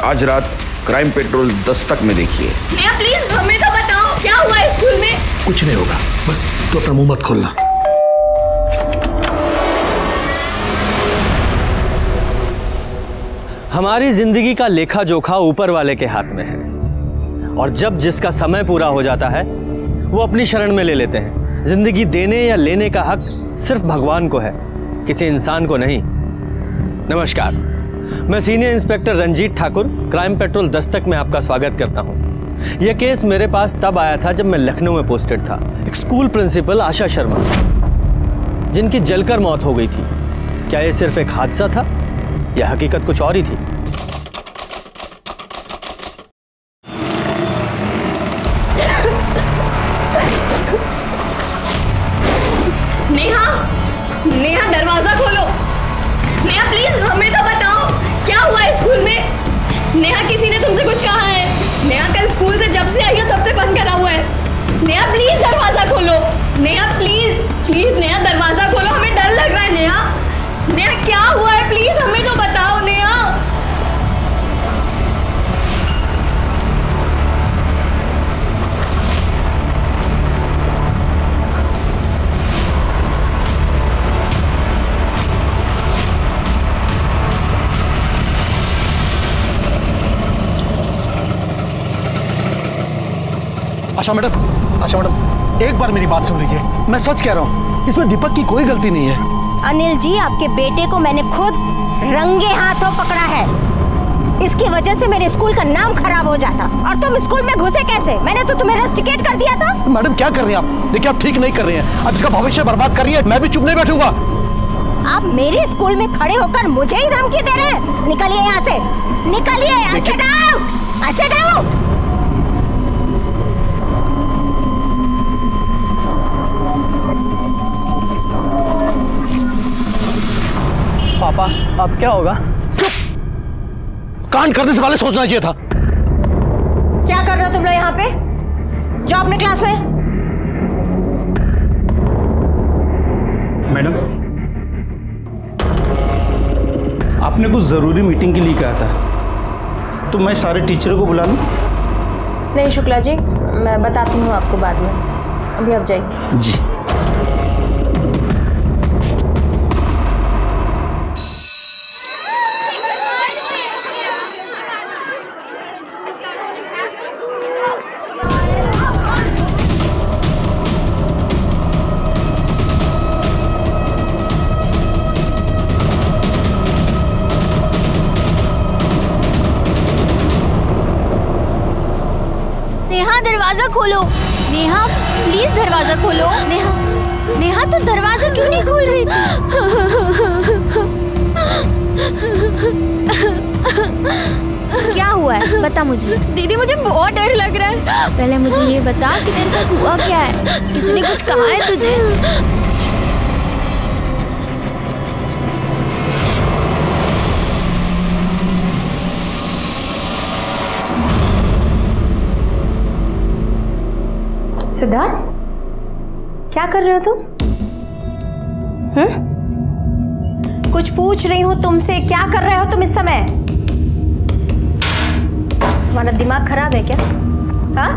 आज रात crime Patrol Dastak में देखिए। नेहा प्लीज हमें तो बताओ क्या हुआ है स्कूल में। कुछ नहीं होगा, बस तू अपना मुंह मत खोलना। हमारी जिंदगी का लेखा जोखा ऊपर वाले के हाथ में है, और जब जिसका समय पूरा हो जाता है वो अपनी शरण में ले लेते हैं। जिंदगी देने या लेने का हक सिर्फ भगवान को है, किसी इंसान को नहीं। नमस्कार, मैं senior inspector Ranjeet Thakur, Crime Patrol Dastak में आपका स्वागत करता हूं। यह केस मेरे पास तब आया था जब मैं लखनऊ में पोस्टेड था। एक स्कूल प्रिंसिपल आशा शर्मा, जिनकी जलकर मौत हो गई थी। क्या यह सिर्फ एक हादसा था या हकीकत कुछ और ही थी? नेहा दरवाजा खोलो। नेहा प्लीज हमें तो बताओ क्या हुआ है स्कूल में। नेहा किसी ने तुमसे कुछ कहा है? नेहा कल स्कूल से जब से आई हो तब से बंद करा हुआ है। नेहा प्लीज दरवाजा खोलो। नेहा प्लीज प्लीज नेहा दरवाजा खोलो, हमें डर लग रहा है। नेहा क्या हुआ है, प्लीज हमें तो बताओ। नेहा आशा मैडम, एक बार मेरी बात सुन लीजिए। मैं सच कह रहा हूँ, इसमें दीपक की कोई गलती नहीं है। अनिल जी, आपके बेटे को मैंने खुद रंगे हाथों पकड़ा है। इसकी वजह से मेरे स्कूल का नाम खराब हो जाता। और तुम स्कूल में घुसे कैसे? मैंने तो तुम्हें रस्टिकेट कर दिया था। मैडम क्या कर रही हैं आप? देखिए आप ठीक नहीं कर रही हैं। अब इसका भविष्य बर्बाद कर रही है। मैं भी चुप नहीं बैठूंगा। आप मेरे स्कूल में खड़े होकर मुझे ही धमकी दे रहे हैं। निकलिए यहाँ से, निकलिए। ऐसे जाओ। पापा अब क्या होगा? कांड करने से पहले सोचना चाहिए था। क्या कर रहे हो तुम लोग यहाँ पे? जाओ अपने क्लास में। मैडम, आपने कुछ जरूरी मीटिंग के लिए कहा था, तो मैं सारे टीचरों को बुला लूं? नहीं शुक्ला जी, मैं बताती हूँ आपको बाद में। अभी आप जाइए। जी। दरवाजा खोलो। नेहा प्लीज दरवाजा खोलो। नेहा तो दरवाजा क्यों नहीं खोल रही थी? क्या हुआ है बता मुझे। दीदी मुझे बहुत डर लग रहा है। पहले मुझे ये बता कि तेरे साथ हुआ क्या है। किसी ने कुछ कहा है तुझे? सिद्धार्थ, क्या कर रहे हो तुम? कुछ पूछ रही हूँ तुमसे, क्या कर रहे हो तुम इस समय? तुम्हारा दिमाग खराब है क्या? हाँ?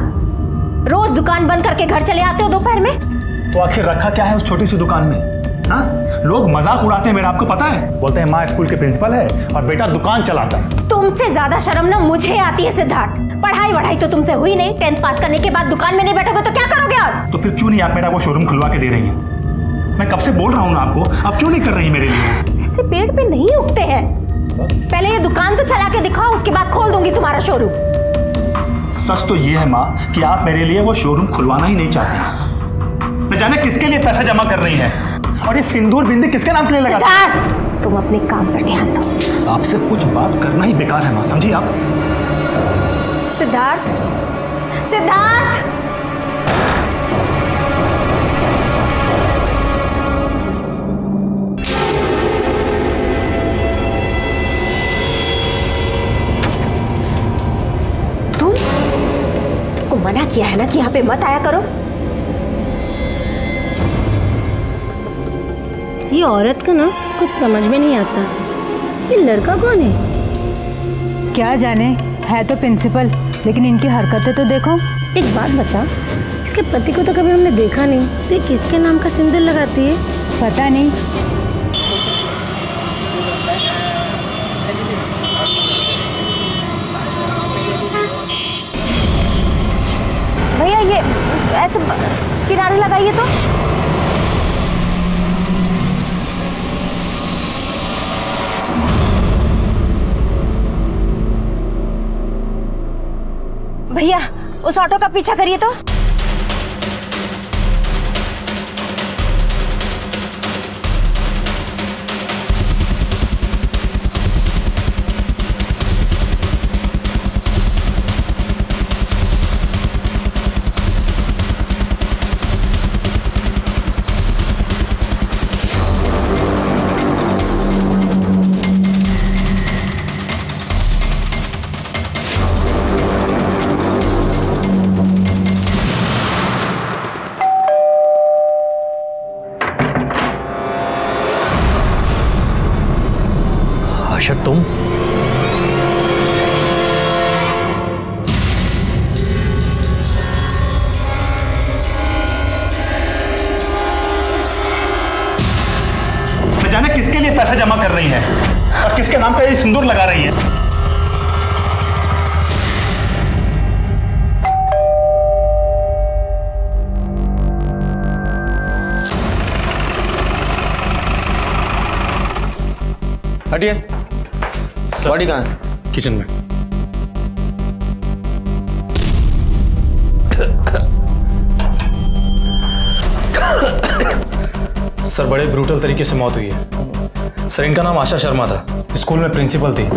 रोज दुकान बंद करके घर चले आते हो दोपहर में? तो आखिर रखा क्या है उस छोटी सी दुकान में? हाँ? लोग मजाक उड़ाते हैं मेरा, आपको पता है। बोलते हैं माँ स्कूल के प्रिंसिपल है और बेटा दुकान चलाता है। तुमसे ज्यादा शर्म ना मुझे आती है सिद्धार्थ। पढ़ाई तो तुमसे हुई नहीं। 10th पास करने के बाद दुकान में नहीं बैठोगे तो क्या करोगे? और तो फिर क्यों नहीं आप मेरा वो शोरूम खुलवा के दे रही हैं? मैं कब से बोल रहा हूँ ना आपको, आप क्यों नहीं कर रही मेरे लिए? ऐसे पेड़ पे नहीं उगते हैं। पहले ये दुकान तो चला के दिखाओ, उसके बाद खोल दूंगी तुम्हारा शोरूम। सच तो ये है माँ कि आप मेरे लिए वो शोरूम खुलवाना ही नहीं चाहती। न जाने किसके लिए पैसा जमा कर रही हैं, और ये सिंदूर बिंदी किसके नाम के लिए लगा? सिद्धार्थ, तुम अपने काम पर ध्यान दो। आपसे कुछ बात करना ही बेकार है माँ, समझी आप? सिद्धार्थ, सिद्धार्थ, तुमको मना किया है ना कि यहाँ पे मत आया करो। ये औरत का ना कुछ समझ में नहीं आता। ये लड़का कौन है? क्या जाने, है तो प्रिंसिपल, लेकिन इनकी हरकतें तो देखो। एक बात बता, इसके पति को तो कभी हमने देखा नहीं, तो ये किसके नाम का सिंदूर लगाती है? पता नहीं। भैया ये ऐसे किनारे लगाइए तो। भैया उस ऑटो का पीछा करिए तो। आशा तुम? न जाने किसके लिए पैसा जमा कर रही हैं और किसके नाम पे ये सिंदूर लगा रही हैं। हटिए। बॉडी कहाँ है? किचन में। सर बड़े ब्रूटल तरीके से मौत हुई है। सर इनका नाम आशा शर्मा था, स्कूल में प्रिंसिपल थी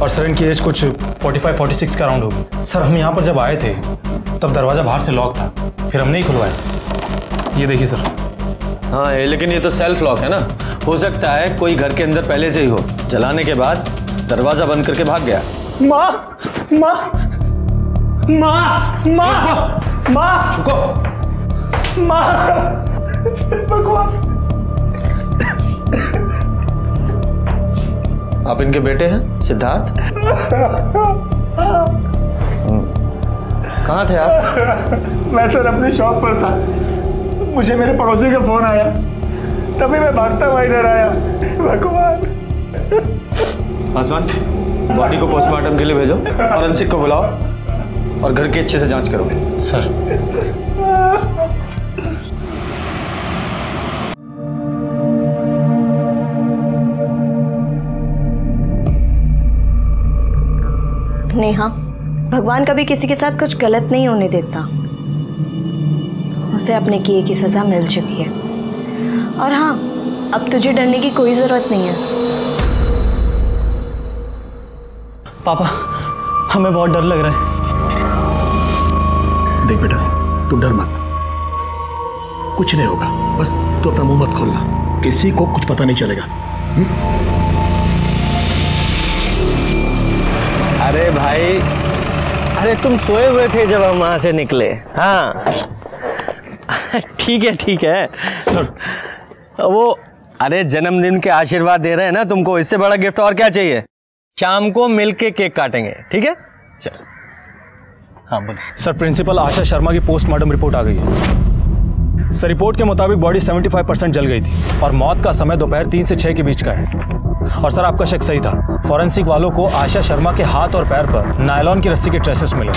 और सर इनकी एज कुछ 45-46 का राउंड होगी। सर हम यहाँ पर जब आए थे तब दरवाजा बाहर से लॉक था, फिर हमने ही खुलवाया। ये देखिए सर। हाँ लेकिन ये तो सेल्फ लॉक है ना, हो सकता है कोई घर के अंदर पहले से ही हो, जलाने के बाद दरवाजा बंद करके भाग गया। माँ माँ माँ माँ माँ माँ भगवान। आप इनके बेटे हैं सिद्धार्थ? कहाँ थे आप? मैं सर अपनी शॉप पर था, मुझे मेरे पड़ोसी का फोन आया, तभी मैं भागता हुआ इधर आया। भगवान। पासवान, बॉडी को पोस्टमार्टम के लिए भेजो, फॉरेंसिक को बुलाओ और घर की अच्छे से जांच करो। सर। नेहा, भगवान कभी किसी के साथ कुछ गलत नहीं होने देता। उसे अपने किए की सजा मिल चुकी है और हाँ, अब तुझे डरने की कोई जरूरत नहीं है। पापा, हमें बहुत डर लग रहा है। देख बेटा, तू डर मत, कुछ नहीं होगा, बस तू अपना मुंह मत खोलना, किसी को कुछ पता नहीं चलेगा। अरे भाई, अरे तुम सोए हुए थे जब हम वहां से निकले। हाँ ठीक है ठीक है। वो अरे जन्मदिन के आशीर्वाद दे रहे हैं ना तुमको, इससे बड़ा गिफ्ट और क्या चाहिए। शाम को मिलके केक काटेंगे, ठीक है? चल। हाँ बोलो। सर प्रिंसिपल आशा शर्मा की पोस्टमार्टम रिपोर्ट आ गई है। सर रिपोर्ट के मुताबिक बॉडी 75% जल गई थी और मौत का समय दोपहर 3 से 6 के बीच का है। और सर आपका शक सही था, फॉरेंसिक वालों को आशा शर्मा के हाथ और पैर पर नायलॉन की रस्सी के ट्रेसेस मिले।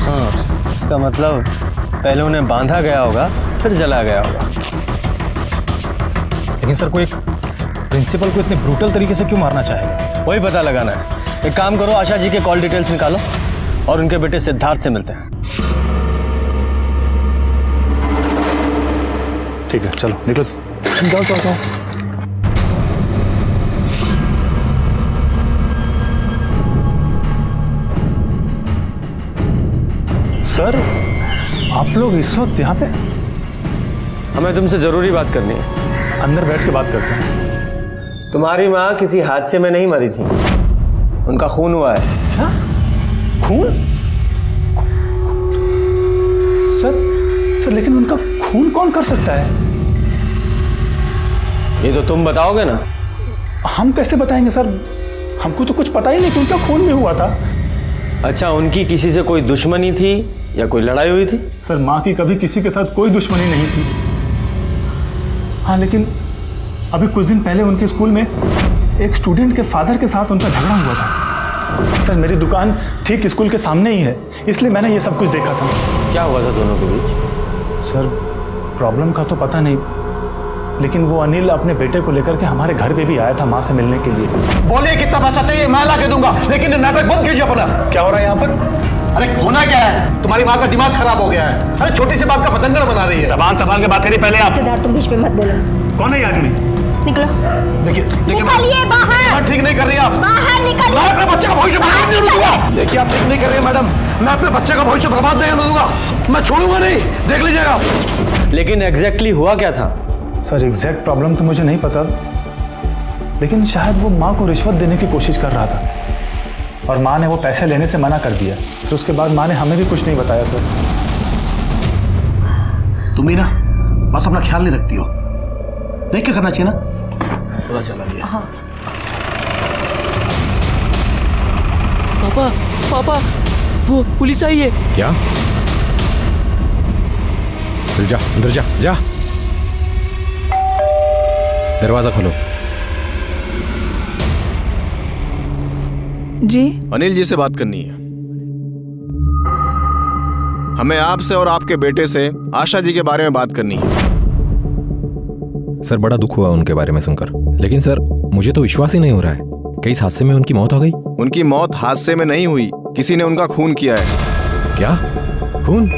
हाँ, इसका मतलब पहले उन्हें बांधा गया होगा, फिर जला गया होगा। लेकिन सर कोई प्रिंसिपल को इतने ब्रूटल तरीके से क्यों मारना चाहेगा? वही पता लगाना है। एक काम करो, आशा जी के कॉल डिटेल्स निकालो और उनके बेटे सिद्धार्थ से मिलते हैं। ठीक है, चलो निकलो। जाओ जाओ जाओ। सर आप लोग इस वक्त यहाँ पे? हमें तुमसे जरूरी बात करनी है। अंदर बैठ के बात करते हैं। तुम्हारी माँ किसी हादसे में नहीं मरी थी, उनका खून हुआ है। क्या? खून? सर लेकिन उनका खून कौन कर सकता है? ये तो तुम बताओगे ना। हम कैसे बताएंगे सर, हमको तो कुछ पता ही नहीं कि उनका खून भी हुआ था। अच्छा, उनकी किसी से कोई दुश्मनी थी या कोई लड़ाई हुई थी? सर माँ की कभी किसी के साथ कोई दुश्मनी नहीं थी। हाँ, लेकिन अभी कुछ दिन पहले उनके स्कूल में एक स्टूडेंट के फादर के साथ उनका झगड़ा हुआ था। सर मेरी दुकान ठीक स्कूल के सामने ही है, इसलिए मैंने ये सब कुछ देखा था। क्या हुआ था दोनों के बीच? सर प्रॉब्लम का तो पता नहीं, लेकिन वो अनिल अपने बेटे को लेकर के हमारे घर पे भी आया था माँ से मिलने के लिए। बोलिए कितना पैसा चाहिए, मैं ला के दूंगा, लेकिन नाटक बंद कीजिए अपना। क्या हो रहा है यहाँ पर? अरे होना क्या है? तुम्हारी माँ का दिमाग खराब हो गया है। अरे छोटी सी बात का पतंगड़ बना रही है। जबान संभाल के बात करिए पहले आप। सिद्धार्थ तुम बीच में मत बोलो। कौन है ये आदमी? निकलो। देखिए निकलिए बाहर। ठीक नहीं कर रही आप। बाहर निकलिए। मैं अपने बच्चे का भविष्य बर्बाद नहीं दूंगा। देखिए आप ठीक नहीं कर रहे हैं मैडम, मैं अपने बच्चे का भविष्य बर्बाद नहीं होने दूंगा, मैं छोड़ूंगा नहीं, देख लीजिएगा। लेकिन एग्जैक्टली हुआ क्या था? सर एग्जैक्ट प्रॉब्लम तो मुझे नहीं पता, लेकिन शायद वो माँ को रिश्वत देने की कोशिश कर रहा था और माँ ने वो पैसे लेने से मना कर दिया। फिर उसके बाद माँ ने हमें भी कुछ नहीं बताया। सर तुम ही ना बस अपना ख्याल नहीं रखती हो, देख क्या करना चाहिए ना, पता चला लिया। हाँ। पापा पापा वो पुलिस आई है। क्या? चल जा अंदर, जा जा, दरवाजा खोलो। जी अनिल जी से बात करनी है हमें, आपसे और आपके बेटे से आशा जी के बारे में बात करनी है। सर बड़ा दुख हुआ उनके बारे में सुनकर, लेकिन सर मुझे तो विश्वास ही नहीं हो रहा है, कई हादसे में उनकी मौत हो गई। उनकी मौत हादसे में नहीं हुई, किसी ने उनका खून किया है। क्या? खून?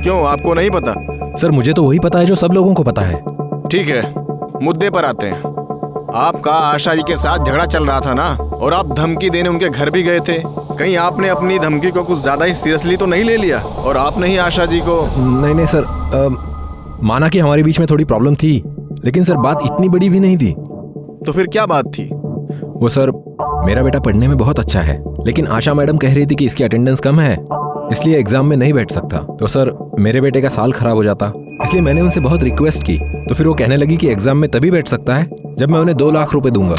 क्यों, आपको नहीं पता? सर मुझे तो वही पता है जो सब लोगों को पता है। ठीक है, मुद्दे पर आते हैं। आपका आशा जी के साथ झगड़ा चल रहा था ना, और आप धमकी देने उनके घर भी गए थे। कहीं आपने अपनी धमकी को कुछ ज्यादा ही सीरियसली तो नहीं ले लिया और आपने ही आशा जी को? नहीं सर, माना कि हमारे बीच में थोड़ी प्रॉब्लम थी, लेकिन सर बात इतनी बड़ी भी नहीं थी। तो फिर क्या बात थी? वो सर, मेरा बेटा पढ़ने में बहुत अच्छा है, लेकिन आशा मैडम कह रही थी कि इसकी अटेंडेंस कम है, इसलिए एग्जाम में नहीं बैठ सकता। तो सर मेरे बेटे का साल खराब हो जाता, इसलिए मैंने उनसे बहुत रिक्वेस्ट की। तो फिर वो कहने लगी कि एग्जाम में तभी बैठ सकता है जब मैं उन्हें 2 लाख रुपए दूंगा।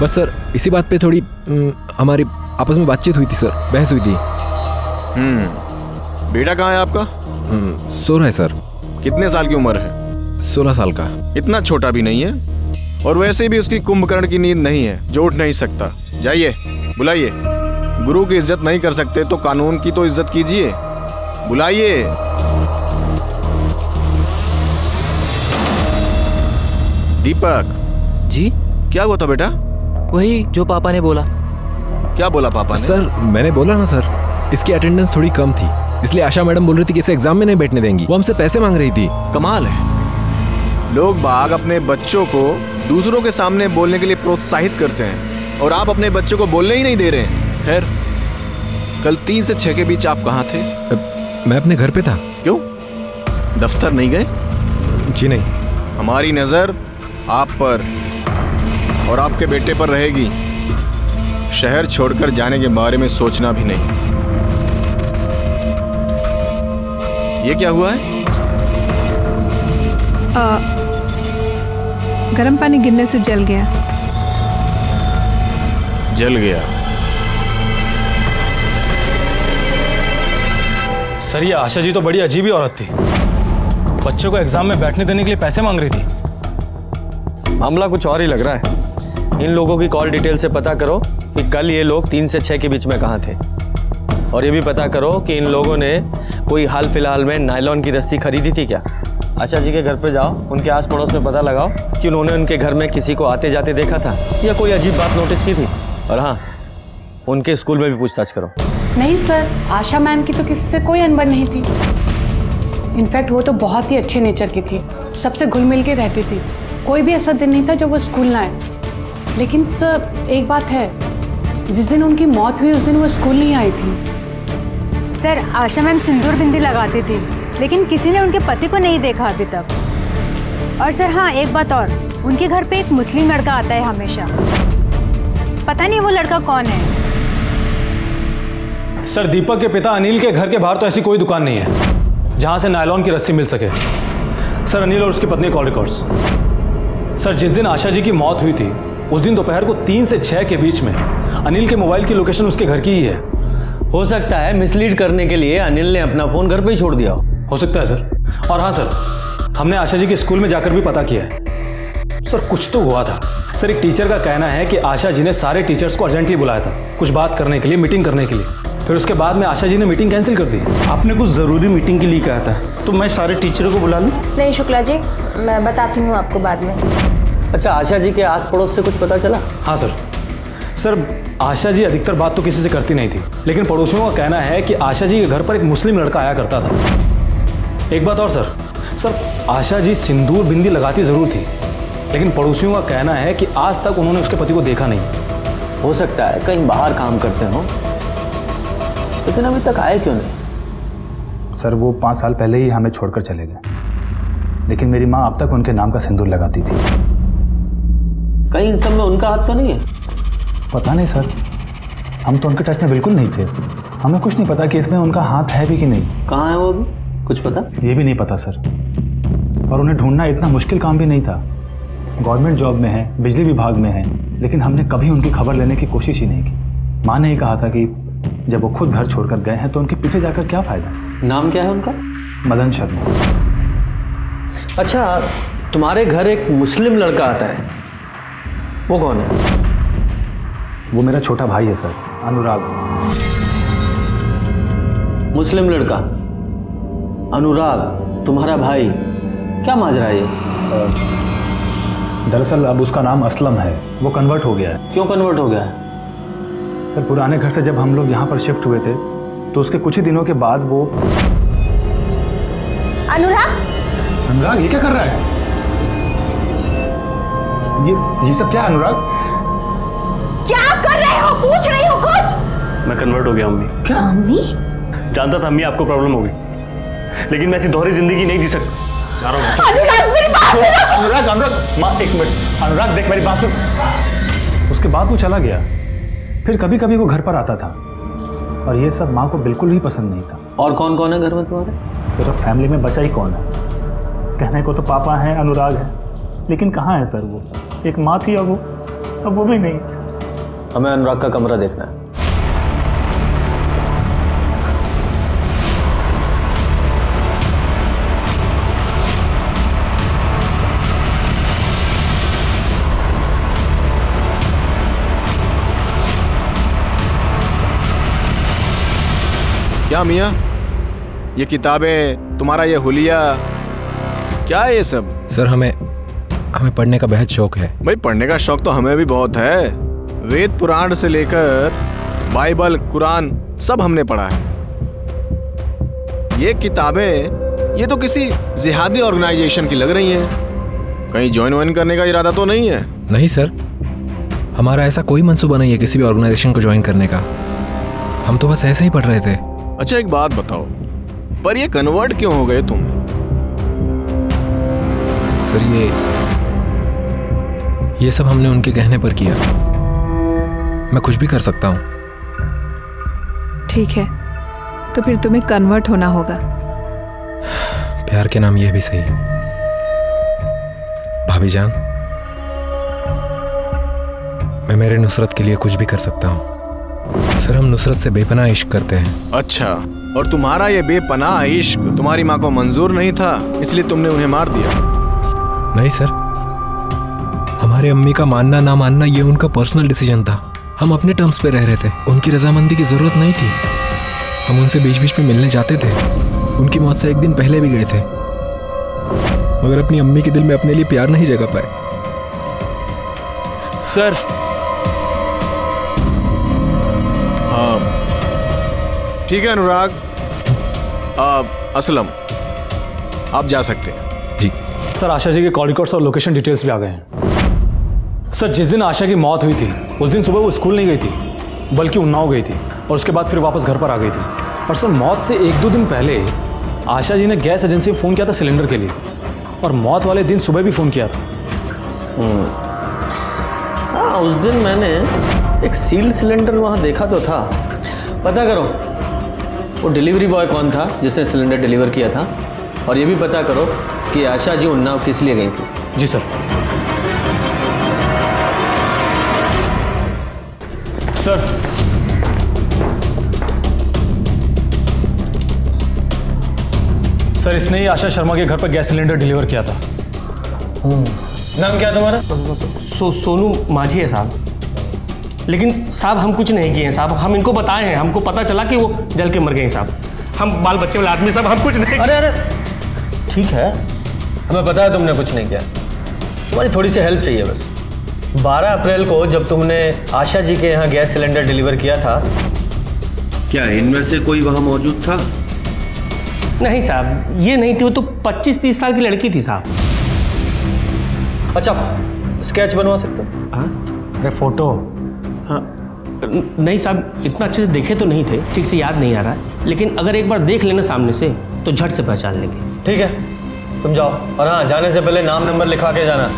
बस सर इसी बात पे थोड़ी हमारी आपस में बातचीत हुई थी सर, बहस हुई थी। बेटा कहाँ है आपका? सो रहा है सर। कितने साल की उम्र है? 16 साल का। इतना छोटा भी नहीं है, और वैसे भी उसकी कुंभकर्ण की नींद नहीं है जो उठ नहीं सकता। जाइए बुलाइए। गुरु की इज्जत नहीं कर सकते तो कानून की तो इज्जत कीजिए, बुलाइए। दीपक जी? क्या हुआ था बेटा? वही जो पापा ने बोला। क्या बोला पापा ने? सर मैंने बोला ना सर, इसकी अटेंडेंस थोड़ी कम थी, इसलिए आशा मैडम बोल रही थी कि इसे एग्जाम में नहीं बैठने देंगी। वो हमसे पैसे मांग रही थी। कमाल है, लोग बाग अपने बच्चों को दूसरों के सामने बोलने के लिए प्रोत्साहित करते हैं और आप अपने बच्चों को बोलने ही नहीं दे रहे हैं। खैर, कल 3 से 6 के बीच आप कहाँ थे? मैं अपने घर पे था। क्यों, दफ्तर नहीं गए? जी नहीं। हमारी नजर आप पर और आपके बेटे पर रहेगी। शहर छोड़कर जाने के बारे में सोचना भी नहीं। ये क्या हुआ है? गर्म पानी गिरने से जल गया। जल गया? सर ये आशा जी तो बड़ी अजीब ही औरत थी, बच्चों को एग्जाम में बैठने देने के लिए पैसे मांग रही थी। मामला कुछ और ही लग रहा है। इन लोगों की कॉल डिटेल से पता करो कि कल ये लोग 3 से 6 के बीच में कहाँ थे, और ये भी पता करो कि इन लोगों ने कोई हाल फिलहाल में नायलॉन की रस्सी खरीदी थी क्या। आशा जी के घर पे जाओ, उनके आस पड़ोस में पता लगाओ कि उन्होंने उनके घर में किसी को आते जाते देखा था या कोई अजीब बात नोटिस की थी। और हाँ, उनके स्कूल में भी पूछताछ करो। नहीं सर, आशा मैम की तो किसी से कोई अनबन नहीं थी। इनफैक्ट वो तो बहुत ही अच्छे नेचर की थी, सबसे घुल मिल के रहती थी। कोई भी ऐसा दिन नहीं था जब वो स्कूल ना आए। लेकिन सर एक बात है, जिस दिन उनकी मौत हुई उस दिन वो स्कूल नहीं आई थी। सर आशा मैम सिंदूर बिंदी लगाती थी, लेकिन किसी ने उनके पति को नहीं देखा अभी तक। और सर हाँ, एक बात और, उनके घर पे एक मुस्लिम लड़का आता है हमेशा, पता नहीं वो लड़का कौन है। सर दीपक के पिता अनिल के घर के बाहर तो ऐसी कोई दुकान नहीं है जहां से नायलॉन की रस्सी मिल सके। सर अनिल और उसकी पत्नी कॉल रिकॉर्ड्स। सर जिस दिन आशा जी की मौत हुई थी उस दिन दोपहर को 3 से 6 के बीच में अनिल के मोबाइल की लोकेशन उसके घर की ही है। हो सकता है मिसलीड करने के लिए अनिल ने अपना फोन घर पे ही छोड़ दिया हो सकता है सर। और हाँ सर, हमने आशा जी के स्कूल में जाकर भी पता किया है सर, कुछ तो हुआ था सर। एक टीचर का कहना है कि आशा जी ने सारे टीचर्स को अर्जेंटली बुलाया था कुछ बात करने के लिए, मीटिंग करने के लिए। फिर उसके बाद में आशा जी ने मीटिंग कैंसिल कर दी। आपने कुछ ज़रूरी मीटिंग के लिए कहा था, तो मैं सारे टीचरों को बुला लूँ? नहीं शुक्ला जी, मैं बताती हूँ आपको बाद में। अच्छा, आशा जी के आस पड़ोस से कुछ पता चला? हाँ सर, आशा जी अधिकतर बात तो किसी से करती नहीं थी, लेकिन पड़ोसियों का कहना है कि आशा जी के घर पर एक मुस्लिम लड़का आया करता था। एक बात और सर, आशा जी सिंदूर बिंदी लगाती ज़रूर थी, लेकिन पड़ोसियों का कहना है कि आज तक उन्होंने उसके पति को देखा नहीं। हो सकता है कहीं बाहर काम करते हो, लेकिन अभी तक आए क्यों नहीं? सर वो 5 साल पहले ही हमें छोड़कर चले गए, लेकिन मेरी माँ अब तक उनके नाम का सिंदूर लगाती थी। कहीं इन सब में उनका हाथ तो नहीं है? पता नहीं सर, हम तो उनके टच में बिल्कुल नहीं थे। हमें कुछ नहीं पता कि इसमें उनका हाथ है भी कि नहीं। कहाँ है वो अभी, कुछ पता? ये भी नहीं पता सर, और उन्हें ढूंढना इतना मुश्किल काम भी नहीं था। गवर्नमेंट जॉब में है, बिजली विभाग में है, लेकिन हमने कभी उनकी खबर लेने की कोशिश ही नहीं की। माँ ने ही कहा था कि जब वो खुद घर छोड़कर गए हैं तो उनके पीछे जाकर क्या फायदा। नाम क्या है उनका? मदन शर्मा। अच्छा, तुम्हारे घर एक मुस्लिम लड़का आता है, वो कौन है? वो मेरा छोटा भाई है सर, अनुराग। मुस्लिम लड़का अनुराग तुम्हारा भाई, क्या माजरा है ये? दरअसल अब उसका नाम असलम है, वो कन्वर्ट हो गया है। क्यों कन्वर्ट हो गया है? सर पुराने घर से जब हम लोग यहाँ पर शिफ्ट हुए थे तो उसके कुछ ही दिनों के बाद वो। अनुराग, ये क्या कर रहा है? ये सब क्या है अनुराग? क्या कर रहे हो? पूछ रही हो कुछ? मैं कन्वर्ट हो गया अम्मी। क्या? अम्मी? जानता था अम्मी आपको प्रॉब्लम होगी, लेकिन मैं ऐसी दोहरी जिंदगी नहीं जी सकता। अनुराग मेरी बात सुनो। अनुराग माँ एक मिनट, अनुराग देख मेरी बात सुन। उसके बाद वो चला गया, फिर कभी कभी वो घर पर आता था, और ये सब माँ को बिल्कुल ही पसंद नहीं था। और कौन कौन है घर में तुम्हारे? सिर्फ फैमिली में बचा ही कौन है? कहने को तो पापा हैं, अनुराग है, लेकिन कहाँ है सर वो? एक माँ थी, अब वो भी नहीं। हमें अनुराग का कमरा देखना है। क्या मियाँ, ये किताबें, तुम्हारा ये हुलिया, क्या है ये सब? सर हमें पढ़ने का बेहद शौक है। भाई पढ़ने का शौक तो हमें भी बहुत है। वेद पुराण से लेकर बाइबल, कुरान सब हमने पढ़ा है। ये किताबें ये तो किसी जिहादी ऑर्गेनाइजेशन की लग रही हैं। कहीं ज्वाइन करने का इरादा तो नहीं है? नहीं सर, हमारा ऐसा कोई मंसूबा नहीं है किसी भी ऑर्गेनाइजेशन को ज्वाइन करने का। हम तो बस ऐसे ही पढ़ रहे थे। अच्छा एक बात बताओ, पर ये कन्वर्ट क्यों हो गए तुम? सर ये सब हमने उनके कहने पर किया। मैं कुछ भी कर सकता हूँ। ठीक है, तो फिर तुम्हें कन्वर्ट होना होगा। प्यार के नाम ये भी सही। भाभी जान, मैं मेरे नुसरत के लिए कुछ भी कर सकता हूँ। सर हम नुसरत से बेपनाह इश्क करते हैं। अच्छा, और तुम्हारा ये बेपनाह इश्क तुम्हारी माँ को मंजूर नहीं था, इसलिए तुमने उन्हें मार दिया? नहीं सर, हमारे अम्मी का मानना ना मानना ये उनका पर्सनल डिसीजन था। हम अपने टर्म्स पे रह रहे थे, उनकी रजामंदी की जरूरत नहीं थी। हम उनसे बीच बीच में मिलने जाते थे, उनकी मौत से एक दिन पहले भी गए थे, मगर अपनी अम्मी के दिल में अपने लिए प्यार नहीं जगा पाए। सर हाँ ठीक है अनुराग, असलम आप जा सकते हैं। जी सर, आशा जी के कॉल रिकॉर्ड्स और लोकेशन डिटेल्स भी आ गए हैं। सर जिस दिन आशा की मौत हुई थी उस दिन सुबह वो स्कूल नहीं गई थी, बल्कि उन्नाव गई थी, और उसके बाद फिर वापस घर पर आ गई थी। और सर मौत से 1-2 दिन पहले आशा जी ने गैस एजेंसी में फ़ोन किया था सिलेंडर के लिए, और मौत वाले दिन सुबह भी फ़ोन किया था। हाँ, उस दिन मैंने एक सील्ड सिलेंडर वहाँ देखा तो था। पता करो वो डिलीवरी बॉय कौन था जिसने सिलेंडर डिलीवर किया था, और ये भी पता करो कि आशा जी उन्नाव किस लिए गई थी। जी सर। सर, सर इसने ही आशा शर्मा के घर पर गैस सिलेंडर डिलीवर किया था। नाम क्या है तुम्हारा? सोनू माझी है साहब। लेकिन साहब हम कुछ नहीं किए हैं साहब, हम इनको बताए हैं, हमको पता चला कि वो जल के मर गए हैं साहब। हम बाल बच्चे वाले आदमी साहब, हम कुछ नहीं। अरे ठीक है, हमें पता है तुमने कुछ नहीं किया, हमारी थोड़ी सी हेल्प चाहिए बस। 12 अप्रैल को जब तुमने आशा जी के यहाँ गैस सिलेंडर डिलीवर किया था, क्या इनमें से कोई वहां मौजूद था? नहीं साहब, ये नहीं थी, वो तो 25-30 साल की लड़की थी साहब। अच्छा, स्केच बनवा सकते हो? हाँ। अरे फोटो? हाँ नहीं साहब, इतना अच्छे से देखे तो नहीं थे, ठीक से याद नहीं आ रहा है, लेकिन अगर एक बार देख लेना सामने से तो झट से पहचान लेंगे। ठीक है, तुम जाओ, और हाँ जाने से पहले नाम नंबर लिखवा के जाना,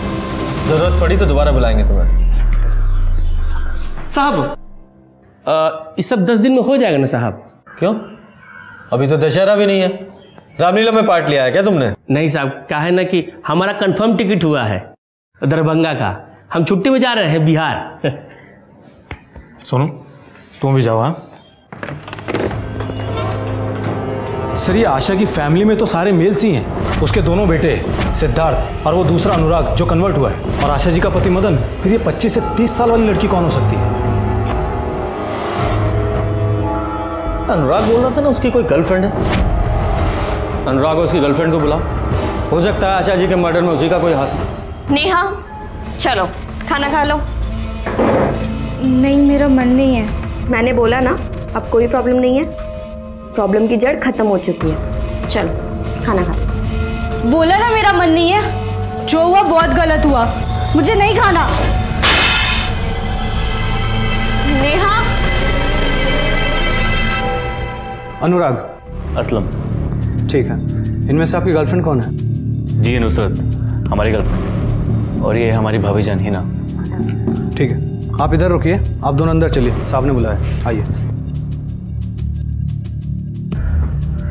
जरूरत पड़ी तो दोबारा बुलाएंगे तुम्हें। साहब ये सब 10 दिन में हो जाएगा ना साहब? क्यों, अभी तो दशहरा भी नहीं है। रामलीला में पार्ट लिया है क्या तुमने? नहीं साहब, क्या है ना कि हमारा कंफर्म टिकट हुआ है दरभंगा का, हम छुट्टी में जा रहे हैं बिहार। सुनो, तुम भी जाओ। हाँ सर, ये आशा की फैमिली में तो सारे मेल्स ही हैं। उसके दोनों बेटे सिद्धार्थ और वो दूसरा अनुराग जो कन्वर्ट हुआ है, और आशा जी का पति मदन। फिर ये 25 से 30 साल वाली लड़की कौन हो सकती है? अनुराग बोल रहा था ना उसकी कोई गर्लफ्रेंड है। अनुराग और उसकी गर्लफ्रेंड को बुलाओ, हो सकता है आशा जी के मर्डर में उसी का कोई हाथ। नेहा चलो खाना खा लो। नहीं, मेरा मन नहीं है। मैंने बोला ना, अब कोई प्रॉब्लम नहीं है, प्रॉब्लम की जड़ खत्म हो चुकी है। चलो खाना खा। बोला ना मेरा मन नहीं है, जो हुआ बहुत गलत हुआ, मुझे नहीं खाना। नेहा। अनुराग। असलम। ठीक है, इनमें से आपकी गर्लफ्रेंड कौन है? जी ये नुसरत, हमारी गर्लफ्रेंड, और ये हमारी भाभी जान हिना। ठीक है, आप इधर रुकिए, आप दोनों अंदर चलिए, साहब ने बुलाया, आइए।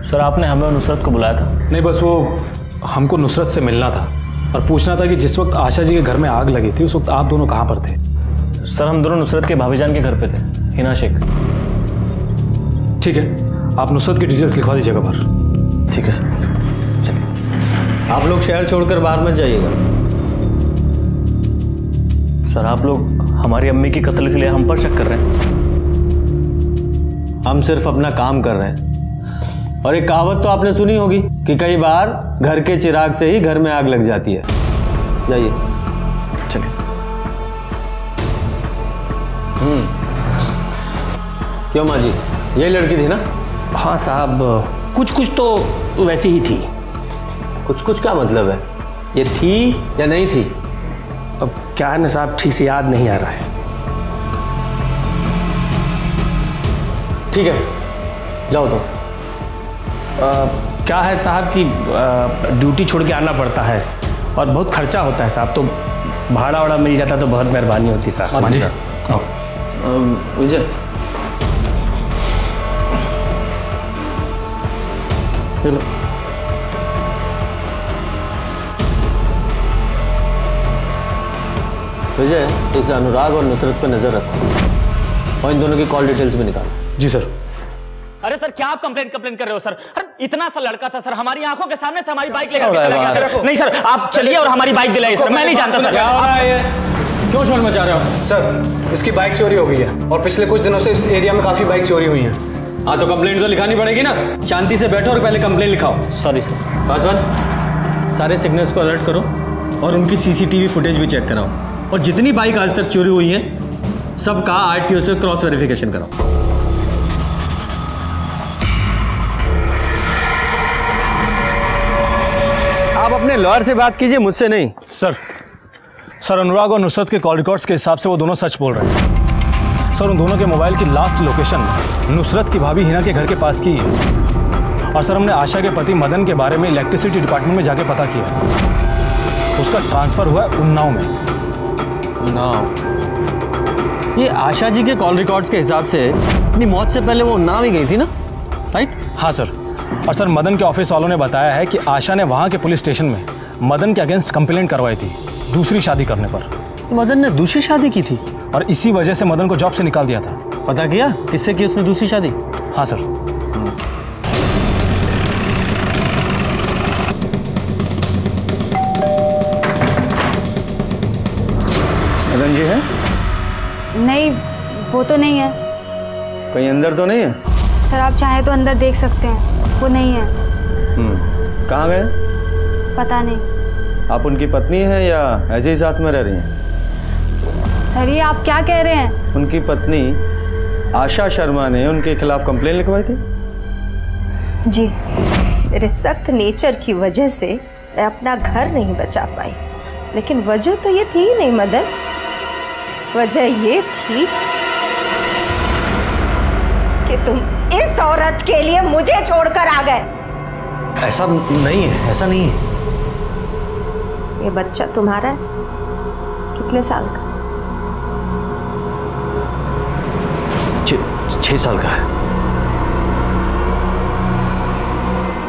सर आपने हमें नुसरत को बुलाया था? नहीं, बस वो हमको नुसरत से मिलना था और पूछना था कि जिस वक्त आशा जी के घर में आग लगी थी उस वक्त आप दोनों कहाँ पर थे? सर हम दोनों नुसरत के भाभी जान के घर पे थे, हिना शेख। ठीक है, आप नुसरत की डिटेल्स लिखवा दीजिएगा पर। ठीक है सर, चलिए। आप लोग शहर छोड़कर बाहर मत जाइएगा। सर आप लोग हमारी अम्मी की कत्ल के लिए हम पर शक कर रहे हैं? हम सिर्फ अपना काम कर रहे हैं, और एक कहावत तो आपने सुनी होगी कि कई बार घर के चिराग से ही घर में आग लग जाती है। जाइए। चलिए। क्यों माँ जी, यही लड़की थी ना? हाँ साहब, कुछ कुछ तो वैसी ही थी। कुछ कुछ क्या मतलब है? ये थी या नहीं थी? अब क्या है ना साहब, ठीक से याद नहीं आ रहा है। ठीक है, जाओ तो। क्या है साहब कि ड्यूटी छोड़ के आना पड़ता है और बहुत खर्चा होता है साहब, तो भाड़ा वाड़ा मिल जाता तो बहुत मेहरबानी होती साहब। विजय, चलो। विजय, इस अनुराग और नुसरत पे नजर रखो और इन दोनों की कॉल डिटेल्स भी निकालो। जी सर। अरे सर क्या आप कंप्लेंट कर रहे हो सर? अरे इतना सा लड़का था सर, हमारी आंखों के सामने से हमारी बाइक लेकर के चला गया सर। नहीं सर, आप चलिए और हमारी बाइक दिलाइए सर। मैं नहीं जानता सर। क्या हो रहा है ये? क्यों शोर मचा रहे हो? सर इसकी बाइक चोरी हो गई है और पिछले कुछ दिनों से इस एरिया में काफी बाइक चोरी हुई हैं। हाँ तो कंप्लेंट तो लिखानी पड़ेगी ना। शांति से बैठो और पहले कंप्लेंट लिखाओ। Sorry sir. पासवान, सारे सिग्नल्स को अलर्ट करो और उनकी सीसीटीवी फुटेज भी चेक कराओ, और जितनी बाइक आज तक चोरी हुई हैं सबका आरटीओ से क्रॉस वेरिफिकेशन कराओ। आप अपने लॉयर से बात कीजिए, मुझसे नहीं। सर अनुराग और नुसरत के कॉल रिकॉर्ड्स के हिसाब से वो दोनों सच बोल रहे हैं। सर उन दोनों के मोबाइल की लास्ट लोकेशन नुसरत की भाभी हिना के घर के पास की है। और सर हमने आशा के पति मदन के बारे में इलेक्ट्रिसिटी डिपार्टमेंट में जाके पता किया, उसका ट्रांसफर हुआ है उन्नाव में। उन्नाव? ये आशा जी के कॉल रिकॉर्ड्स के हिसाब से अपनी मौत से पहले वो उन्नाव ही गई थी ना, राइट? हाँ सर। और सर मदन के ऑफिस वालों ने बताया है कि आशा ने वहाँ के पुलिस स्टेशन में मदन के अगेंस्ट कंप्लेंट करवाई थी दूसरी शादी करने पर। मदन ने दूसरी शादी की थी? और इसी वजह से मदन को जॉब से निकाल दिया था। पता किया किससे की उसने दूसरी शादी? हाँ सर। मदन जी है? नहीं, वो तो नहीं है। कहीं अंदर तो नहीं है? सर आप चाहे तो अंदर देख सकते हैं, वो नहीं है। कहाँ गए? पता नहीं। आप उनकी पत्नी हैं या ऐसे ही साथ में रह रही हैं? सर ये आप क्या कह रहे हैं? उनकी पत्नी आशा शर्मा ने उनके खिलाफ कंप्लेन लिखवाई थी। जी, मेरे सख्त नेचर की वजह से मैं अपना घर नहीं बचा पाई, लेकिन वजह तो ये थी ही नहीं मदन। वजह ये थी कि तुम इस औरत के लिए मुझे छोड़कर आ गए। ऐसा नहीं है, ऐसा नहीं है। ये बच्चा तुम्हारा है? कितने साल का? 6 साल का है।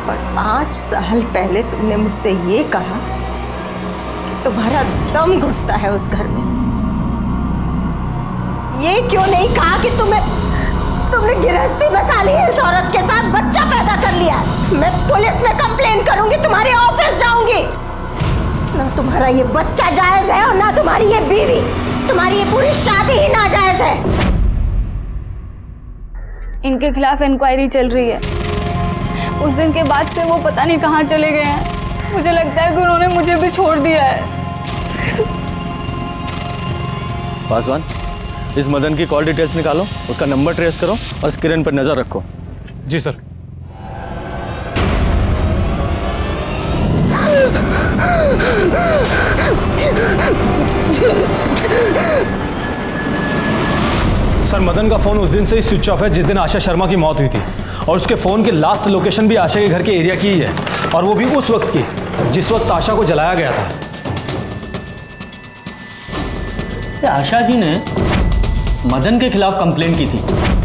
और 5 साल पहले तुमने मुझसे ये कहा कि तुम्हारा दम घुटता है उस घर में। ये क्यों नहीं कहा कि तुमने गिरहस्ती बसा ली है इस औरत के साथ, बच्चा पैदा कर लिया है? मैं पुलिस में कंप्लेन करूंगी, तुम्हारे ऑफिस जाऊंगी। ना तुम्हारा ये बच्चा जायज है और ना तुम्हारी ये बीवी। तुम्हारी ये पूरी शादी ही नाजायज है। इनके खिलाफ इंक्वायरी चल रही है। उस दिन के बाद से वो पता नहीं कहाँ चले गए हैं। मुझे लगता है कि उन्होंने मुझे भी छोड़ दिया है। पासवान, इस मदन की कॉल डिटेल्स निकालो, उसका नंबर ट्रेस करो और इस किरण पर नजर रखो। जी सर। सर मदन का फोन उस दिन से ही स्विच ऑफ है जिस दिन आशा शर्मा की मौत हुई थी, और उसके फोन की लास्ट लोकेशन भी आशा के घर के एरिया की ही है, और वो भी उस वक्त की जिस वक्त आशा को जलाया गया था। आशा जी ने मदन के खिलाफ कंप्लेन की थी,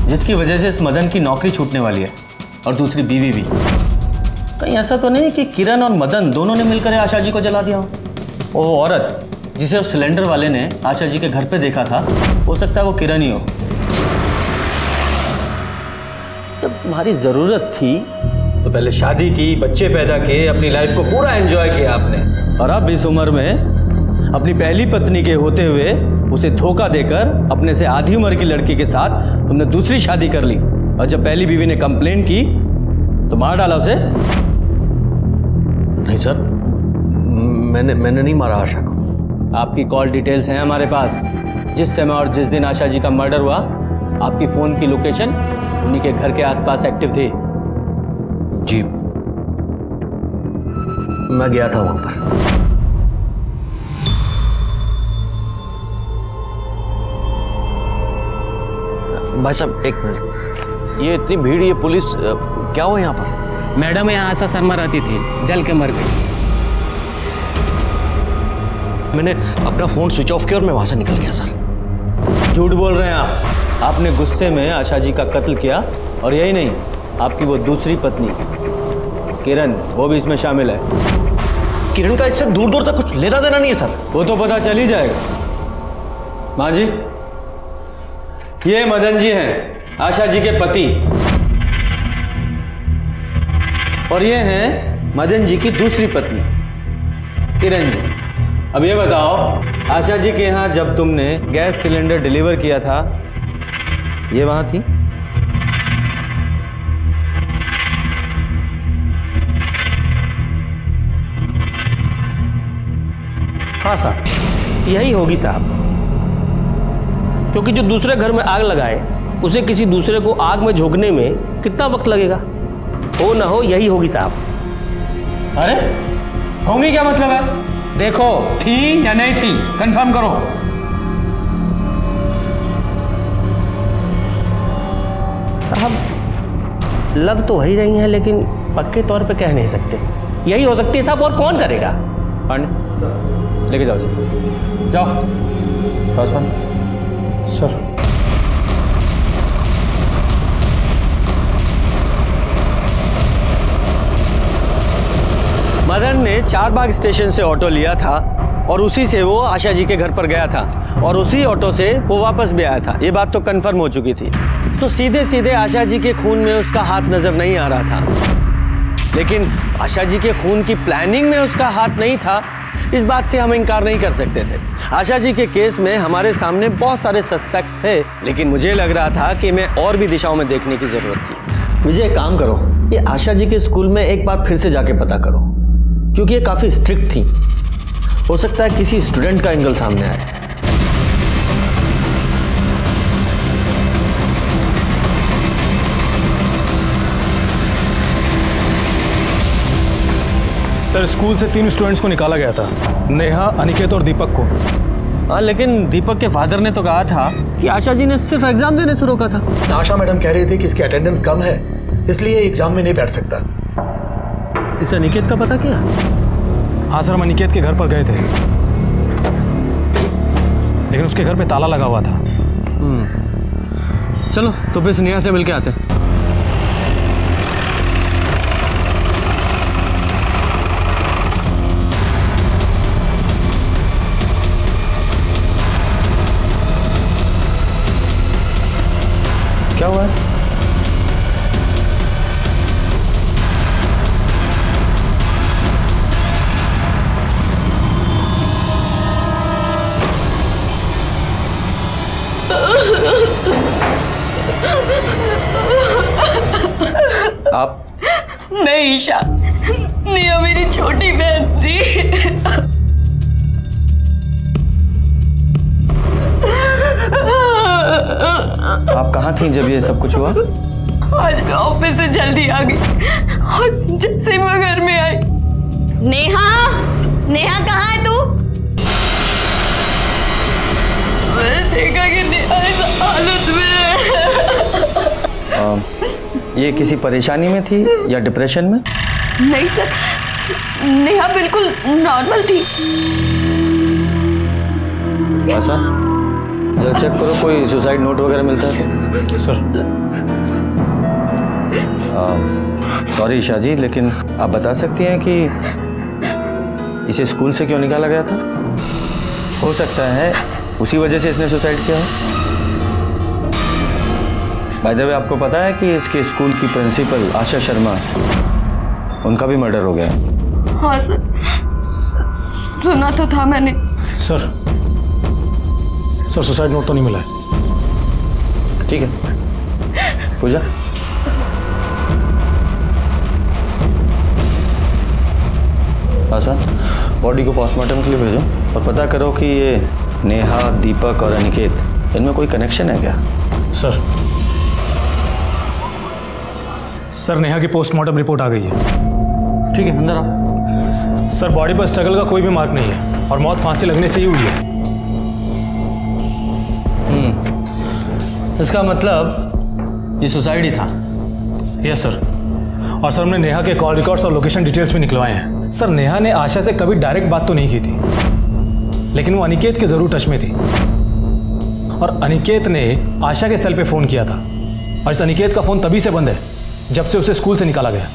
जिसकी वजह से इस मदन की नौकरी छूटने वाली है और दूसरी बीवी भी। कहीं ऐसा तो नहीं कि किरण और मदन दोनों ने मिलकर आशा जी को जला दिया हो? वो औरत जिसे उस सिलेंडर वाले ने आशा जी के घर पे देखा था, हो सकता है वो किरण ही हो। जब तुम्हारी जरूरत थी तो पहले शादी की, बच्चे पैदा किए, अपनी लाइफ को पूरा एंजॉय किया आपने, और अब इस उम्र में अपनी पहली पत्नी के होते हुए उसे धोखा देकर अपने से आधी उम्र की लड़की के साथ तुमने दूसरी शादी कर ली, और जब पहली बीवी ने कंप्लेन की तो मार डाला उसे। नहीं सर, मैंने नहीं मारा आशा को। आपकी कॉल डिटेल्स हैं हमारे पास। जिस समय और जिस दिन आशा जी का मर्डर हुआ, आपकी फोन की लोकेशन उन्हीं के घर के आसपास एक्टिव थी। जी, मैं गया था वहां पर। भाई साहब एक मिनट, ये इतनी भीड़, ये पुलिस, क्या हुआ यहाँ पर? मैडम यहाँ आशा शर्मा रहती थी, जल के मर गई। मैंने अपना फोन स्विच ऑफ किया और मैं वहां से निकल गया सर। झूठ बोल रहे हैं आप। आपने गुस्से में आशा जी का कत्ल किया, और यही नहीं, आपकी वो दूसरी पत्नी किरण, वो भी इसमें शामिल है। किरण का इससे दूर दूर तक कुछ लेना देना नहीं है सर। वो तो पता चल ही जाएगा। माँ जी, ये मदन जी हैं, आशा जी के पति, और ये हैं मदन जी की दूसरी पत्नी किरण जी। अब ये बताओ, आशा जी के यहाँ जब तुमने गैस सिलेंडर डिलीवर किया था, ये वहां थी? हाँ साहब, यही होगी साहब, क्योंकि जो दूसरे घर में आग लगाए उसे किसी दूसरे को आग में झोंकने में कितना वक्त लगेगा? हो ना हो यही होगी साहब। अरे होंगी क्या मतलब है? देखो, थी या नहीं थी, कंफर्म करो। साहब लग तो वही रही हैं, लेकिन पक्के तौर पे कह नहीं सकते। यही हो सकती है साहब, और कौन करेगा? पांडे लेके जाओ इसे। जाओ सर। मदन ने चारबाग स्टेशन से ऑटो लिया था और उसी से वो आशा जी के घर पर गया था और उसी ऑटो से वो वापस भी आया था। ये बात तो कंफर्म हो चुकी थी। तो सीधे सीधे आशा जी के खून में उसका हाथ नजर नहीं आ रहा था, लेकिन आशा जी के खून की प्लानिंग में उसका हाथ नहीं था, इस बात से हम इनकार नहीं कर सकते थे। आशा जी के केस में हमारे सामने बहुत सारे सस्पेक्ट्स थे, लेकिन मुझे लग रहा था कि मैं और भी दिशाओं में देखने की जरूरत थी। मुझे एक काम करो, ये आशा जी के स्कूल में एक बार फिर से जाके पता करो, क्योंकि ये काफी स्ट्रिक्ट थी। हो सकता है किसी स्टूडेंट का एंगल सामने आए। सर, स्कूल से 3 स्टूडेंट्स को निकाला गया था, नेहा, अनिकेत और दीपक को। हाँ, लेकिन दीपक के फादर ने तो कहा था कि आशा जी ने सिर्फ एग्जाम देने से रोका था। आशा मैडम कह रही थी कि इसकी अटेंडेंस कम है, इसलिए एग्जाम में नहीं बैठ सकता। इसे अनिकेत का पता क्या? हाँ सर, हम अनिकेत के घर पर गए थे, लेकिन उसके घर पे ताला लगा हुआ था। चलो तो फिर नेहा से मिलके आते हैं। क्या हुआ है? आप? नहीं ईशा, नेहा मेरी छोटी बहन थी। आप कहाँ थी जब ये सब कुछ हुआ? आज मैं ऑफिस से जल्दी आ गई और जैसे मैं घर में आई। नेहा, नेहा कहाँ है तू? मैंने देखा कि नेहा इस हालत में है। ये किसी परेशानी में थी या डिप्रेशन में? नहीं सर, नेहा बिल्कुल नॉर्मल थी। ऐसा? जरा चेक करो, कोई सुसाइड नोट वगैरह मिलता है तो। सर सॉरी ईशा जी, लेकिन आप बता सकती हैं कि इसे स्कूल से क्यों निकाला गया था? हो सकता है उसी वजह से इसने सुसाइड किया हो। बाय द वे, आपको पता है कि इसके स्कूल की प्रिंसिपल आशा शर्मा, उनका भी मर्डर हो गया? हाँ सर, सुना तो था मैंने। सर सुसाइड नोट तो नहीं मिला है। ठीक है पूजा, बॉडी को पोस्टमार्टम के लिए भेजो और पता करो कि ये नेहा, दीपक और अनिकेत, इनमें कोई कनेक्शन है क्या? सर नेहा की पोस्टमार्टम रिपोर्ट आ गई है। ठीक है, अंदर आओ। सर, बॉडी पर स्ट्रगल का कोई भी मार्क नहीं है और मौत फांसी लगने से ही हुई है। इसका मतलब ये सुसाइड ही था? Yes sir. और सर, हमने नेहा के कॉल रिकॉर्ड्स और लोकेशन डिटेल्स भी निकलवाए हैं। सर, नेहा ने आशा से कभी डायरेक्ट बात तो नहीं की थी, लेकिन वो अनिकेत के जरूर टच में थी और अनिकेत ने आशा के सेल पे फोन किया था और इस अनिकेत का फोन तभी से बंद है जब से उसे स्कूल से निकाला गया।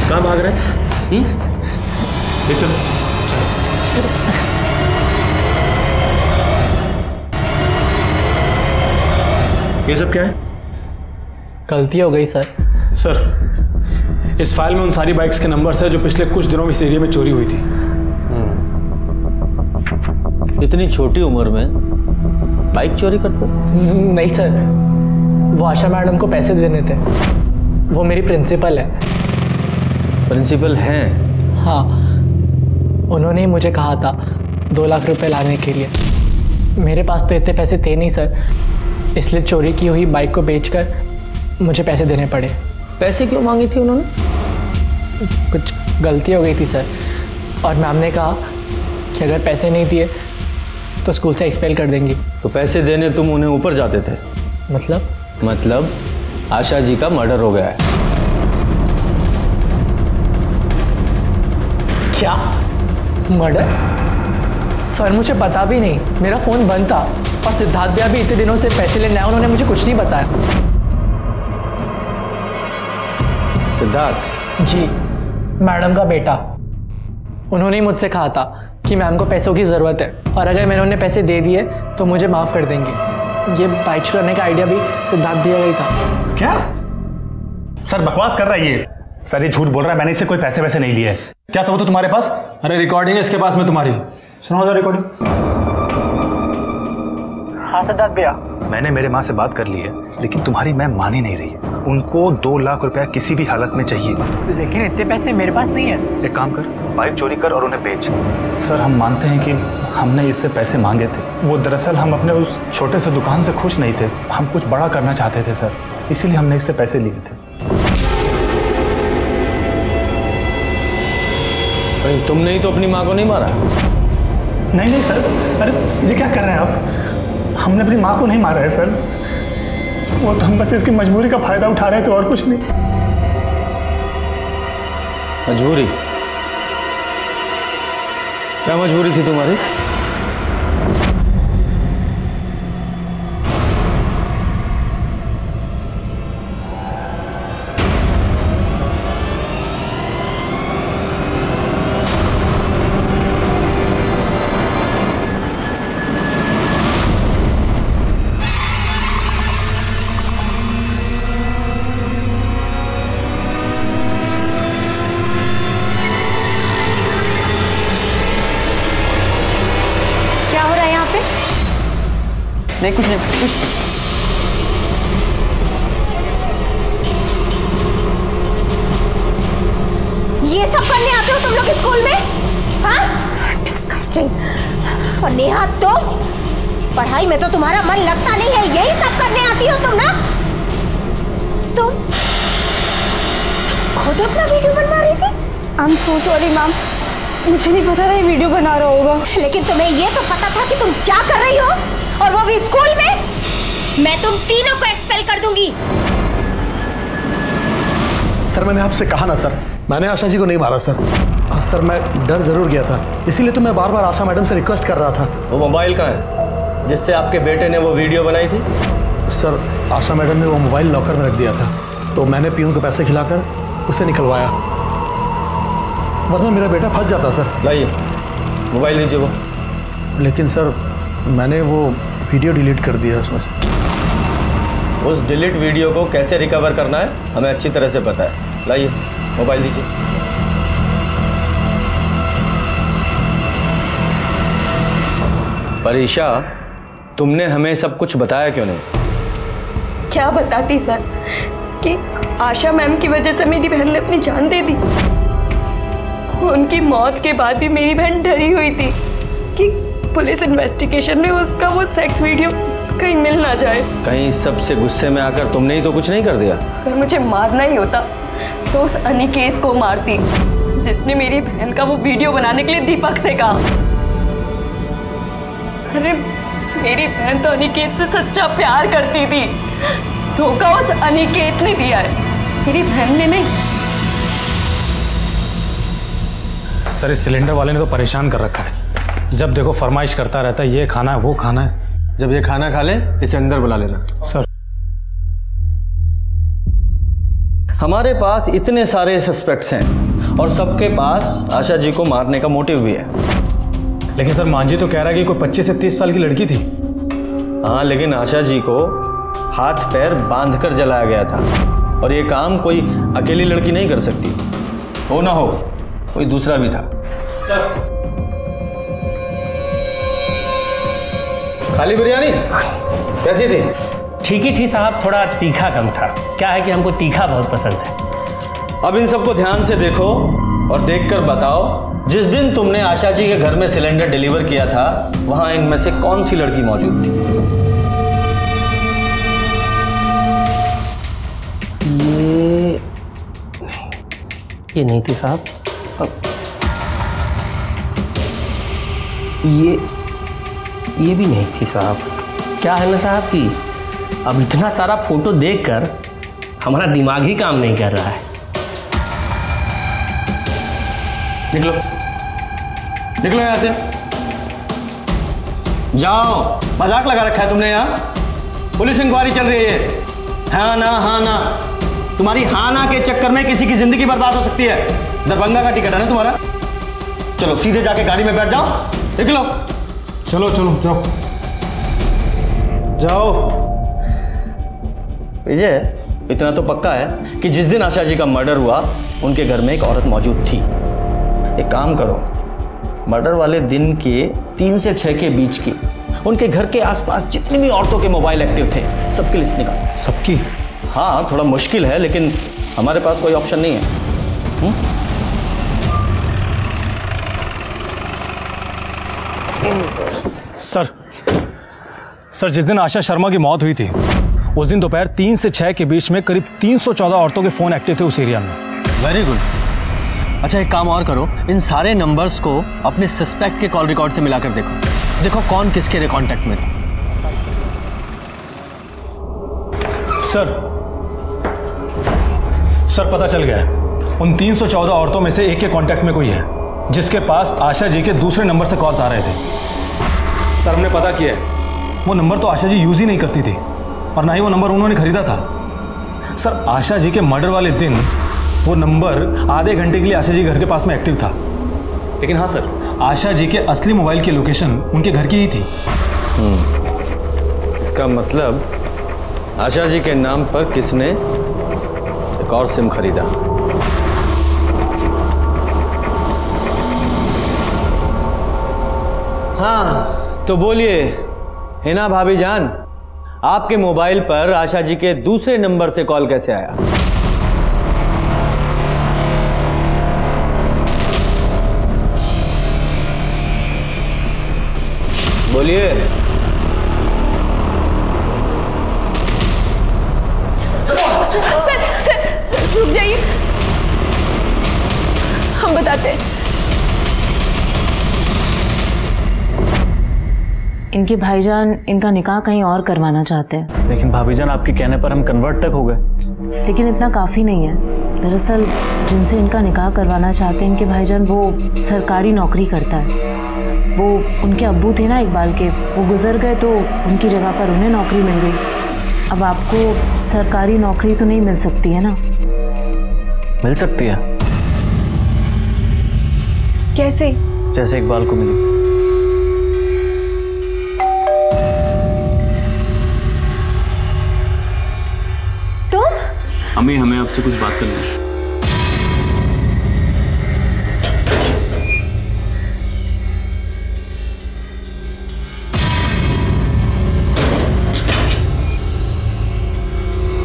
कहाँ भाग रहे हैं? ले चलो। ये सब क्या है? गलती हो गई सर। सर, इस फाइल में उन सारी बाइक्स के नंबर्स हैं जो पिछले कुछ दिनों में इस एरिया में चोरी हुई थी। इतनी छोटी उम्र में बाइक चोरी करते? नहीं सर, वो आशा मैडम को पैसे देने थे। वो मेरी प्रिंसिपल है। प्रिंसिपल हैं? हाँ, उन्होंने ही मुझे कहा था 2 लाख रुपए लाने के लिए। मेरे पास तो इतने पैसे थे नहीं सर, इसलिए चोरी की हुई बाइक को बेचकर मुझे पैसे देने पड़े। पैसे क्यों मांगी थी उन्होंने? कुछ गलती हो गई थी सर, और मैम ने कहा कि अगर पैसे नहीं दिए तो स्कूल से एक्सपेल कर देंगी। तो पैसे देने तुम उन्हें ऊपर जाते थे? मतलब आशा जी का मर्डर हो गया है। क्या मर्डर? सर मुझे पता भी नहीं, मेरा फ़ोन बंद था और सिद्धार्थ भैया भी इतने दिनों से पैसे लेने आए, उन्होंने मुझे कुछ नहीं बताया। सिद्धार्थ? जी, मैडम का बेटा। उन्होंने ही मुझसे कहा था कि मैम को पैसों की ज़रूरत है और अगर मैंने उन्हें पैसे दे दिए तो मुझे माफ़ कर देंगे। ये बाइक चुराने का आइडिया भी सिद्धार्थ भैया का ही था। क्या सर बकवास कर रहा है ये? सर ये झूठ बोल रहा है, मैंने इससे कोई पैसे वैसे नहीं लिए। क्या सबूत है तुम्हारे पास? अरे रिकॉर्डिंग है इसके पास में तुम्हारी, सुनो जरा रिकॉर्डिंग। हाँ सिद्धार्थ भैया, मैंने मेरे माँ से बात कर ली है, लेकिन तुम्हारी मैम मान ही नहीं रही है। उनको 2 लाख रुपया किसी भी हालत में चाहिए। लेकिन इतने पैसे मेरे पास नहीं है। एक काम कर, बाइक चोरी कर और उन्हें बेच। सर हम मानते हैं कि हमने इससे पैसे मांगे थे, वो दरअसल हम अपने उस छोटे से दुकान से खुश नहीं थे, हम कुछ बड़ा करना चाहते थे सर, इसीलिए हमने इससे पैसे लिए थे। तुमने ही तो अपनी माँ को नहीं मारा? नहीं नहीं सर, अरे ये क्या कर रहे हैं आप? हमने अपनी माँ को नहीं मारा है सर, वो तो हम बस इसकी मजबूरी का फायदा उठा रहे थे और कुछ नहीं। मजबूरी? क्या मजबूरी थी तुम्हारी? नहीं कुछ नहीं, कुछ ये सब करने आते हो तुम लोग स्कूल में? हाँ? डिस्गस्टिंग। और नेहा तुम पढ़ाई में तो तुम्हारा मन लगता नहीं है, यही सब करने आती हो तुम ना? तुम खुद अपना वीडियो बनवा रही थी? I am so sorry ma'am, मुझे नहीं पता था ये वीडियो बना रहा होगा। लेकिन तुम्हें ये तो पता था कि तुम क्या कर रही हो, और वो भी स्कूल में? मैं तुम तीनों को एक्सपेल कर दूंगी। सर मैंने आपसे कहा ना सर, मैंने आशा जी को नहीं मारा सर। सर मैं डर जरूर गया था, इसीलिए तो मैं बार बार आशा मैडम से रिक्वेस्ट कर रहा था। वो मोबाइल कहाँ है जिससे आपके बेटे ने वो वीडियो बनाई थी? सर आशा मैडम ने वो मोबाइल लॉकर में रख दिया था, तो मैंने पीयून को पैसे खिलाकर उसे निकलवाया, वरना मेरा बेटा फंस जाता सर। लाइए मोबाइल लीजिए वो। लेकिन सर मैंने वो वीडियो डिलीट कर दिया उसमें से। उस डिलीट वीडियो को कैसे रिकवर करना है हमें अच्छी तरह से पता है। लाइए मोबाइल दीजिए। परीक्षा, तुमने हमें सब कुछ बताया क्यों नहीं? क्या बताती सर कि आशा मैम की वजह से मेरी बहन ने अपनी जान दे दी। उनकी मौत के बाद भी मेरी बहन डरी हुई थी कि पुलिस इन्वेस्टिगेशन में उसका वो सेक्स वीडियो कहीं मिल ना जाए। कहीं सबसे गुस्से में आकर तुमने ही तो कुछ नहीं कर दिया? अगर मुझे मारना ही होता तो उस अनिकेत को मारती, जिसने मेरी बहन का वो वीडियो बनाने के लिए दीपक से कहा। अरे मेरी बहन तो अनिकेत से सच्चा प्यार करती थी, धोखा उस अनिकेत ने दिया है, मेरी बहन ने नहीं। सर इस सिलेंडर वाले ने तो परेशान कर रखा है, जब देखो फरमाइश करता रहता है, ये खाना है वो खाना है। जब ये खाना खा ले इसे अंदर बुला लेना। सर हमारे पास इतने सारे सस्पेक्ट्स हैं और सबके पास आशा जी को मारने का मोटिव भी है। लेकिन सर मांझी तो कह रहा है कि कोई 25 से 30 साल की लड़की थी। हाँ लेकिन आशा जी को हाथ पैर बांधकर जलाया गया था और ये काम कोई अकेली लड़की नहीं कर सकती। हो ना हो कोई दूसरा भी था। सर खाली बिरयानी कैसी थी? ठीक ही थी साहब, थोड़ा तीखा कम था। क्या है कि हमको तीखा बहुत पसंद है। अब इन सबको ध्यान से देखो और देखकर बताओ, जिस दिन तुमने आशा जी के घर में सिलेंडर डिलीवर किया था वहां इनमें से कौन सी लड़की मौजूद थी? ये नहीं थी साहब। ये भी नहीं थी साहब। क्या है ना साहब कि अब इतना सारा फोटो देखकर हमारा दिमाग ही काम नहीं कर रहा है। निकलो निकलो यहां से, जाओ। मजाक लगा रखा है तुमने यहाँ? पुलिस इंक्वायरी चल रही है। हाँ ना, तुम्हारी हाँ ना के चक्कर में किसी की जिंदगी बर्बाद हो सकती है। दरभंगा का टिकट है ना तुम्हारा? चलो सीधे जाके गाड़ी में बैठ जाओ, निकलो। चलो जाओ जाओ। विजय, इतना तो पक्का है कि जिस दिन आशा जी का मर्डर हुआ उनके घर में एक औरत मौजूद थी। एक काम करो, मर्डर वाले दिन के 3 से 6 के बीच की उनके घर के आसपास जितनी भी औरतों के मोबाइल एक्टिव थे सबकी लिस्ट निकालो। सबकी? हाँ, थोड़ा मुश्किल है लेकिन हमारे पास कोई ऑप्शन नहीं है। सर, जिस दिन आशा शर्मा की मौत हुई थी उस दिन दोपहर 3 से 6 के बीच में करीब 314 औरतों के फोन एक्टिव थे उस एरिया में। Very good. अच्छा, एक काम और करो, इन सारे नंबर्स को अपने सस्पेक्ट के कॉल रिकॉर्ड से मिलाकर देखो कौन किसके कांटेक्ट में था। सर पता चल गया है। उन 314 औरतों में से एक के कांटेक्ट में कोई है जिसके पास आशा जी के दूसरे नंबर से कॉल्स आ रहे थे। सर, हमने पता किया है, वो नंबर तो आशा जी यूज ही नहीं करती थी और ना ही वो नंबर उन्होंने खरीदा था। सर, आशा जी के मर्डर वाले दिन वो नंबर आधे घंटे के लिए आशा जी घर के पास में एक्टिव था। लेकिन हाँ सर, आशा जी के असली मोबाइल की लोकेशन उनके घर की ही थी। इसका मतलब आशा जी के नाम पर किसने एक और सिम खरीदा। हाँ तो बोलिए हिना भाभी जान, आपके मोबाइल पर आशा जी के दूसरे नंबर से कॉल कैसे आया? बोलिए। सर रुक जाइए, हम बताते हैं। इनके भाईजान इनका निकाह कहीं और करवाना चाहते हैं। लेकिन भाभीजान, आपके कहने पर हम कन्वर्ट तक हो गए। लेकिन इतना काफ़ी नहीं है। दरअसल जिनसे इनका निकाह करवाना चाहते हैं इनके भाईजान, वो सरकारी नौकरी करता है। वो उनके अब्बू थे ना इकबाल के, वो गुजर गए तो उनकी जगह पर उन्हें नौकरी मिल गई। अब आपको सरकारी नौकरी तो नहीं मिल सकती है ना? मिल सकती है। कैसे? जैसे इकबाल को मिली। अम्मी, हमें आपसे कुछ बात करनी है।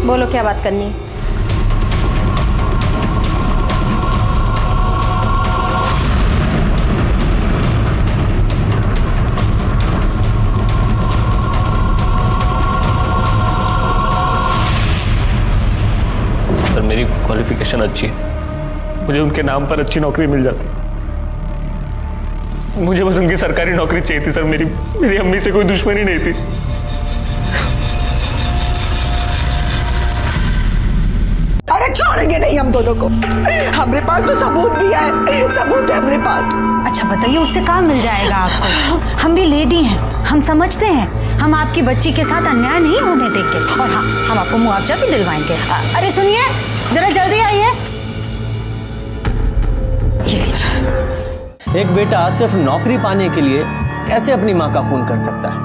बोलो, क्या बात करनी है? मेरी क्वालिफिकेशन अच्छी है, मुझे उनके नाम पर अच्छी नौकरी मिल जाती। मुझे बस उनकी सरकारी नौकरी चाहिए थी सर। मेरी अम्मी से कोई दुश्मनी नहीं थी। अरे छोड़ेंगे नहीं हम दोनों को। हमारे पास तो सबूत भी है, सबूत है हमारे पास। अच्छा बताइए, उससे काम मिल जाएगा आपको? हम भी लेडी हैं, हम समझते हैं, हम आपकी बच्ची के साथ अन्याय नहीं होने देंगे। और हाँ, हम आपको मुआवजा भी दिलवाएंगे। अरे सुनिए, जरा जल्दी आइए। ये लीजिए। एक बेटा सिर्फ नौकरी पाने के लिए कैसे अपनी माँ का खून कर सकता है?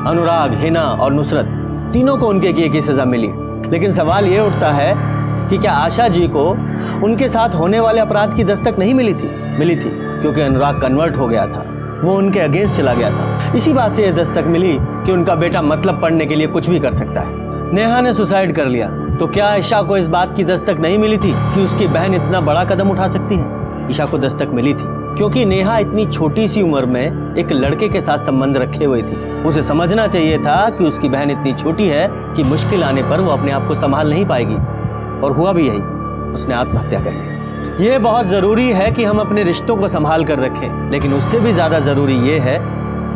अनुराग, हिना और नुसरत तीनों को उनके किए की सजा मिली। लेकिन सवाल ये उठता है कि क्या आशा जी को उनके साथ होने वाले अपराध की दस्तक नहीं मिली थी? मिली थी, क्योंकि अनुराग कन्वर्ट हो गया था, वो उनके अगेंस्ट चला गया था। इसी बात से यह दस्तक मिली कि उनका बेटा मतलब पढ़ने के लिए कुछ भी कर सकता है। नेहा ने सुसाइड कर लिया, तो क्या ईशा को इस बात की दस्तक नहीं मिली थी कि उसकी बहन इतना बड़ा कदम उठा सकती है? ईशा को दस्तक मिली थी क्योंकि नेहा इतनी छोटी सी उम्र में एक लड़के के साथ संबंध रखे हुए थी। उसे समझना चाहिए था कि उसकी बहन इतनी छोटी है कि मुश्किल आने पर वो अपने आप को संभाल नहीं पाएगी, और हुआ भी यही, उसने आत्महत्या कर ली। ये बहुत जरूरी है कि हम अपने रिश्तों को संभाल कर रखें, लेकिन उससे भी ज्यादा जरूरी ये है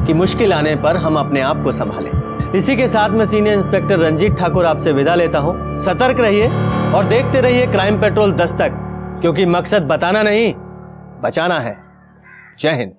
कि मुश्किल आने पर हम अपने आप को संभालें। इसी के साथ मैं सीनियर इंस्पेक्टर रंजीत ठाकुर आपसे विदा लेता हूं। सतर्क रहिए और देखते रहिए क्राइम पेट्रोल दस्तक, क्योंकि मकसद बताना नहीं, बचाना है। जय हिंद।